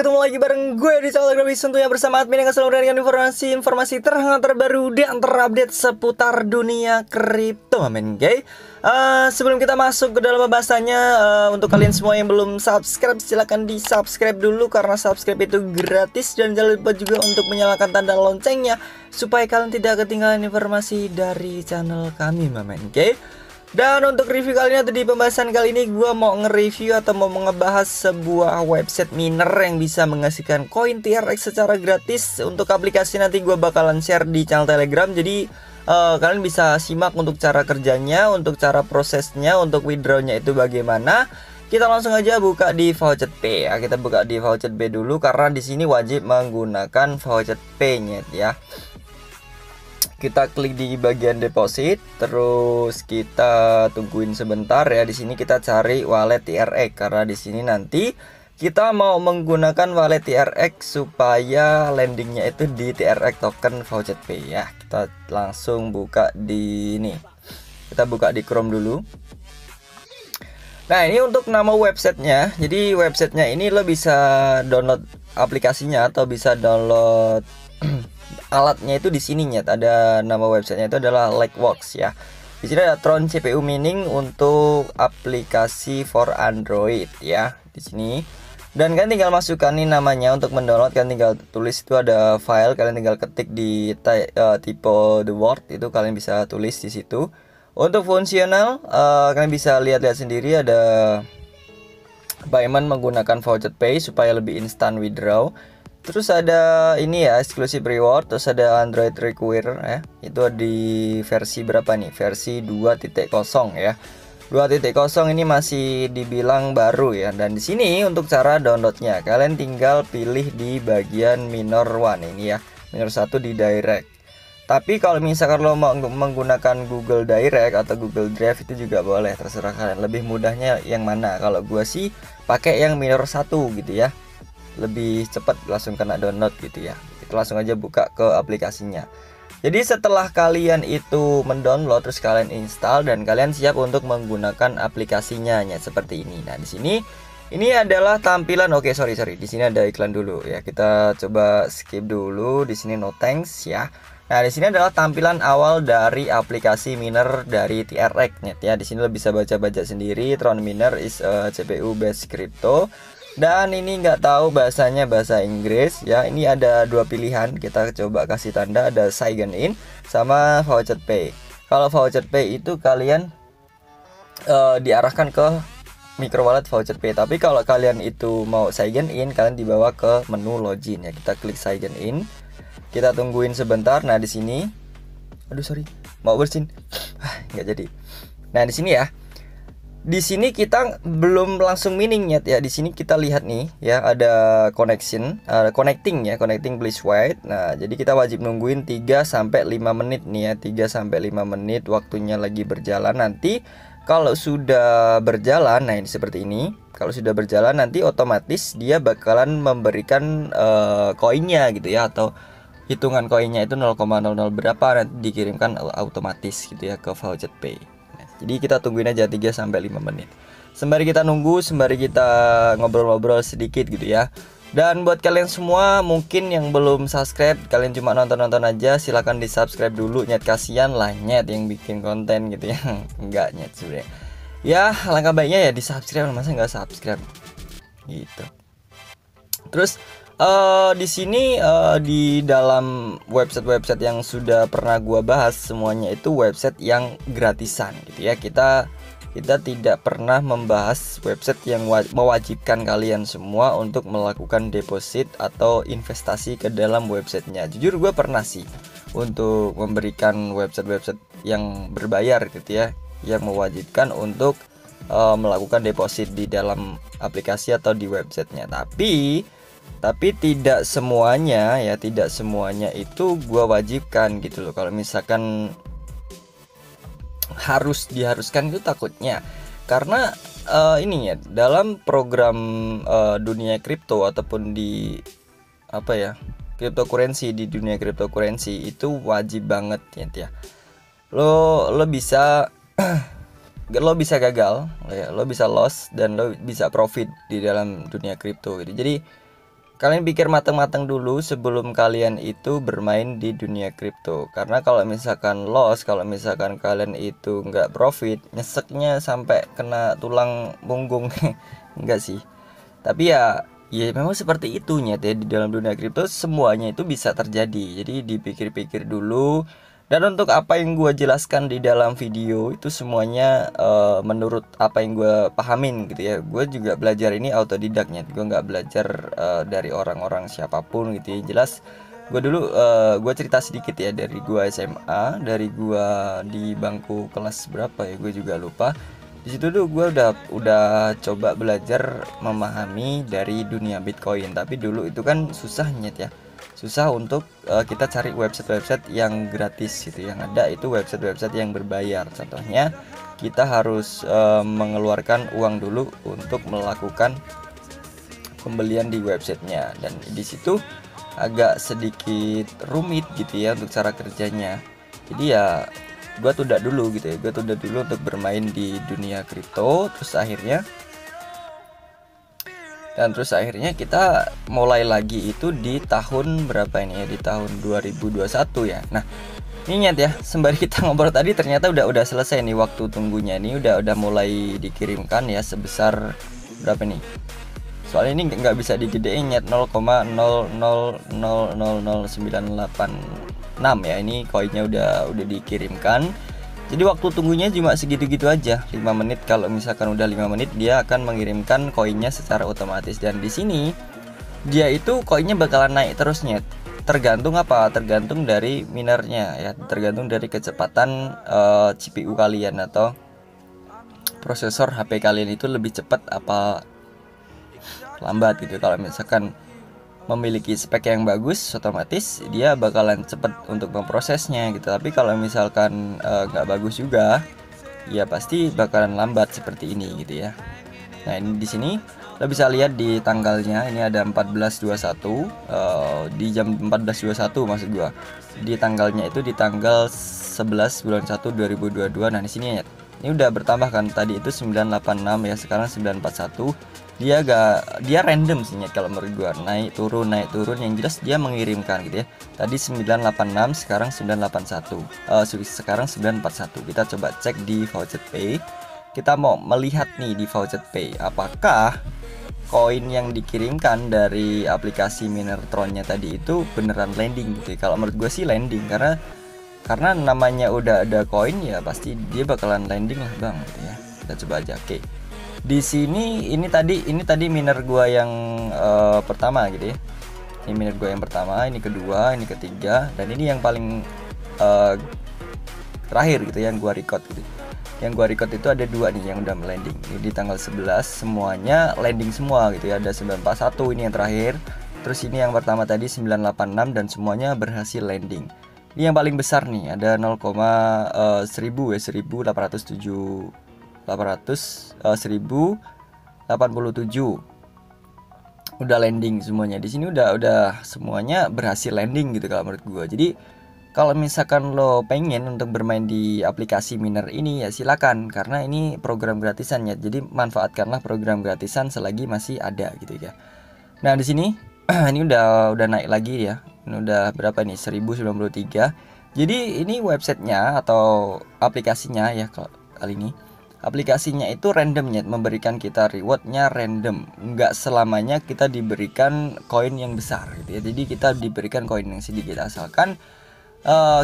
ketemu lagi bareng gue di channel Grabis, tentunya bersama admin yang selalu dengan informasi terhangat terbaru dan terupdate seputar dunia kripto, men, guys. Sebelum kita masuk ke dalam pembahasannya, untuk kalian semua yang belum subscribe, silahkan di subscribe dulu karena subscribe itu gratis, dan jangan lupa juga untuk menyalakan tanda loncengnya supaya kalian tidak ketinggalan informasi dari channel kami, men, guys. Dan untuk review kali ini atau di pembahasan kali ini, gue mau nge-review atau mau ngebahas sebuah website miner yang bisa menghasilkan koin TRX secara gratis. Untuk aplikasi nanti gue bakalan share di channel Telegram. Jadi kalian bisa simak untuk cara kerjanya, untuk cara prosesnya, untuk withdrawnya itu bagaimana. Kita langsung aja buka di Voucher Pay ya. Kita buka di Voucher Pay dulu karena di sini wajib menggunakan Voucher Pay-nya ya. Kita klik di bagian deposit, terus kita tungguin sebentar ya. Di sini kita cari wallet TRX karena di sini nanti kita mau menggunakan wallet TRX supaya landingnya itu di TRX token Voucher Pay ya. Kita langsung buka di ini. Kita buka di Chrome dulu. Nah, ini untuk nama websitenya. Jadi websitenya ini lo bisa download aplikasinya atau bisa download alatnya itu di sininya. Ada nama websitenya itu adalah Lightworks ya. Di sini ada Tron CPU Mining untuk aplikasi for Android ya. Di sini. Dan kalian tinggal masukkan nih namanya untuk mendownload. Kalian tinggal tulis itu ada file. Kalian tinggal ketik di type the word itu, kalian bisa tulis di situ. Untuk fungsional, kalian bisa lihat-lihat sendiri ada payment menggunakan Voucher Pay supaya lebih instan withdraw. Terus ada ini ya, exclusive reward, terus ada Android Require ya. Itu di versi berapa nih? Versi 2.0 ya. 2.0 ini masih dibilang baru ya. Dan di sini untuk cara downloadnya, kalian tinggal pilih di bagian minor one ini ya. Minor 1 di direct. Tapi kalau misalkan lo mau menggunakan Google Direct atau Google Drive itu juga boleh, terserah kalian. Lebih mudahnya yang mana? Kalau gua sih pakai yang minor 1 gitu ya. Lebih cepat langsung kena download gitu ya. Kita langsung aja buka ke aplikasinya. Jadi setelah kalian itu mendownload, terus kalian install dan kalian siap untuk menggunakan aplikasinya ya, seperti ini. Nah, di sini ini adalah tampilan. Oke, sorry. Di sini ada iklan dulu ya. Kita coba skip dulu. Di sini no thanks ya. Nah, di sini adalah tampilan awal dari aplikasi miner dari TRX net ya. Di sini lo bisa baca-baca sendiri. Tron Miner is a CPU based crypto. Dan ini nggak tahu bahasanya bahasa Inggris ya. Ini ada dua pilihan. Kita coba kasih tanda, ada sign in sama Voucher Pay. Kalau Voucher Pay itu kalian diarahkan ke micro wallet Voucher Pay. Tapi kalau kalian itu mau sign in, kalian dibawa ke menu login ya. Kita klik sign in. Kita tungguin sebentar. Nah, di sini, aduh sorry, mau bersin, nggak jadi. Nah, di sini ya. Di sini kita belum langsung miningnya ya. Di sini kita lihat nih ya, ada connecting ya, connecting please wait. Nah, jadi kita wajib nungguin 3 sampai 5 menit nih ya. 3 sampai 5 menit waktunya lagi berjalan. Nanti kalau sudah berjalan, nah ini seperti ini. Kalau sudah berjalan nanti otomatis dia bakalan memberikan koinnya gitu ya, atau hitungan koinnya itu 0,00 berapa, nanti dikirimkan otomatis gitu ya ke Voucher Pay. Jadi kita tungguin aja 3 sampai 5 menit. Sembari kita nunggu, sembari kita ngobrol-ngobrol sedikit gitu ya. Dan buat kalian semua mungkin yang belum subscribe, kalian cuma nonton-nonton aja, silahkan di subscribe dulu. Nyet, kasihan lah nyet yang bikin konten gitu ya. Enggak nyet sebenarnya. Ya langkah baiknya ya di subscribe, masa nggak subscribe gitu. Terus di sini di dalam website-website yang sudah pernah gua bahas, semuanya itu website yang gratisan gitu ya. Kita tidak pernah membahas website yang mewajibkan kalian semua untuk melakukan deposit atau investasi ke dalam websitenya. Jujur gue pernah sih untuk memberikan website-website yang berbayar gitu ya, yang mewajibkan untuk melakukan deposit di dalam aplikasi atau di websitenya. Tapi tidak semuanya ya, tidak semuanya itu gua wajibkan gitu loh. Kalau misalkan diharuskan itu takutnya karena ini ya, dalam program dunia kripto ataupun di apa ya, cryptocurrency, di dunia cryptocurrency itu wajib banget ya. Lo bisa lo bisa gagal ya, lo bisa loss dan lo bisa profit di dalam dunia kripto gitu. Jadi kalian pikir matang-matang dulu sebelum kalian itu bermain di dunia kripto. Karena kalau misalkan loss, kalau misalkan kalian itu nggak profit, nyeseknya sampai kena tulang punggung. Enggak sih, tapi ya memang seperti itu nyet ya, di dalam dunia kripto semuanya itu bisa terjadi. Jadi dipikir-pikir dulu. Dan untuk apa yang gue jelaskan di dalam video itu semuanya menurut apa yang gue pahamin gitu ya. Gue juga belajar ini autodidaknya, gue nggak belajar dari orang-orang siapapun gitu ya. Jelas gue dulu gue cerita sedikit ya, dari gue SMA, dari gue di bangku kelas berapa ya, gue juga lupa. Di situ tuh gue udah coba belajar memahami dari dunia Bitcoin. Tapi dulu itu kan susah nyet ya, susah untuk kita cari website-website yang gratis gitu. Yang ada itu website-website yang berbayar. Contohnya kita harus mengeluarkan uang dulu untuk melakukan pembelian di websitenya, dan di situ agak sedikit rumit gitu ya untuk cara kerjanya. Jadi ya gue tunda dulu gitu ya, gue tunda dulu untuk bermain di dunia kripto. Terus akhirnya kita mulai lagi itu di tahun berapa ini ya, di tahun 2021 ya. Nah ini nyet ya, sembari kita ngobrol tadi ternyata udah selesai nih waktu tunggunya. Ini udah mulai dikirimkan ya, sebesar berapa nih, soalnya ini nggak bisa digedein nyet, 0,0000986 ya. Ini koinnya udah dikirimkan. Jadi waktu tunggunya cuma segitu-gitu aja, 5 menit. Kalau misalkan udah 5 menit dia akan mengirimkan koinnya secara otomatis. Dan di sini dia itu koinnya bakalan naik terusnya. Tergantung apa? Tergantung dari minernya ya, tergantung dari kecepatan CPU kalian atau prosesor HP kalian itu lebih cepat apa lambat gitu. Kalau misalkan memiliki spek yang bagus, otomatis dia bakalan cepat untuk memprosesnya gitu. Tapi kalau misalkan nggak bagus juga, ya pasti bakalan lambat seperti ini gitu ya. Nah ini di sini lo bisa lihat di tanggalnya, ini ada 14.21 di jam 14.21 maksud gua. Di tanggalnya itu di tanggal 11 bulan 1 2022. Nah di sini ya, ini udah bertambah kan, tadi itu 986 ya, sekarang 941. Dia random sih kalau menurut gua, naik turun yang jelas dia mengirimkan gitu ya. Tadi 986, sekarang 981, sekarang 941. Kita coba cek di Voucher Pay. Kita mau melihat nih di Voucher Pay apakah koin yang dikirimkan dari aplikasi Minertronnya tadi itu beneran landing gitu ya. Kalau menurut gue sih landing, karena namanya udah ada koin ya pasti dia bakalan landing lah bang gitu ya. Kita coba aja. Oke. Di sini ini tadi miner gua yang pertama gitu ya. Ini miner gua yang pertama, ini kedua, ini ketiga, dan ini yang paling terakhir gitu yang gua record gitu. Yang gua record itu ada 2 nih yang udah landing. Ini di tanggal 11 semuanya landing semua gitu ya. Ada 941 ini yang terakhir. Terus ini yang pertama tadi 986 dan semuanya berhasil landing. Ini yang paling besar nih, ada 0,1000 ya, 1087 udah landing semuanya. Di sini udah semuanya berhasil landing gitu kalau menurut gua. Jadi kalau misalkan lo pengen untuk bermain di aplikasi miner ini ya silakan, karena ini program gratisan ya. Jadi manfaatkanlah program gratisan selagi masih ada gitu ya. Nah di sini ini udah naik lagi ya. Ini udah berapa nih, 1093. Jadi ini websitenya atau aplikasinya ya, kali ini aplikasinya itu randomnya, memberikan kita rewardnya random, nggak selamanya kita diberikan koin yang besar gitu ya. Jadi kita diberikan koin yang sedikit, asalkan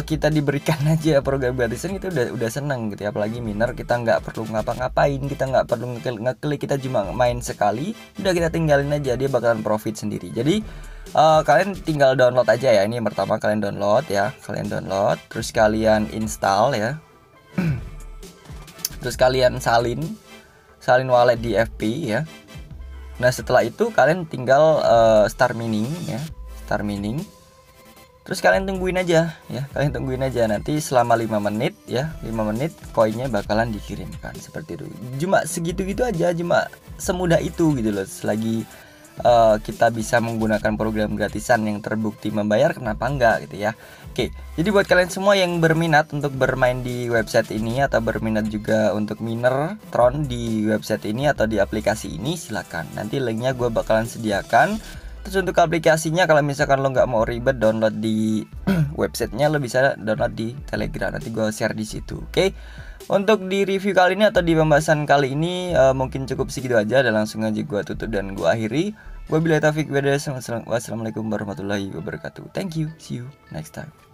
kita diberikan aja program gratisan itu udah seneng gitu ya. Apalagi miner, kita nggak perlu ngapa-ngapain, kita nggak perlu ngeklik, kita cuma main sekali udah kita tinggalin aja, dia bakalan profit sendiri. Jadi kalian tinggal download aja ya. Ini yang pertama, kalian download ya, terus kalian install ya. Terus kalian salin wallet di FP ya. Nah setelah itu kalian tinggal start mining ya, terus kalian tungguin aja ya, nanti selama 5 menit ya, 5 menit koinnya bakalan dikirimkan seperti itu. Cuma segitu-gitu aja, cuma semudah itu gitu loh. Selagi kita bisa menggunakan program gratisan yang terbukti membayar, kenapa enggak gitu ya. Oke, jadi buat kalian semua yang berminat untuk bermain di website ini, atau berminat juga untuk miner Tron di website ini atau di aplikasi ini, silakan. Nanti linknya gue bakalan sediakan. Terus untuk aplikasinya, kalau misalkan lo nggak mau ribet download di websitenya, lo bisa download di Telegram. Nanti gue share di situ. Oke. Untuk di review kali ini atau di pembahasan kali ini mungkin cukup segitu aja. Dan langsung aja gue tutup dan gue akhiri. Wassalamualaikum warahmatullahi wabarakatuh. Thank you. See you next time.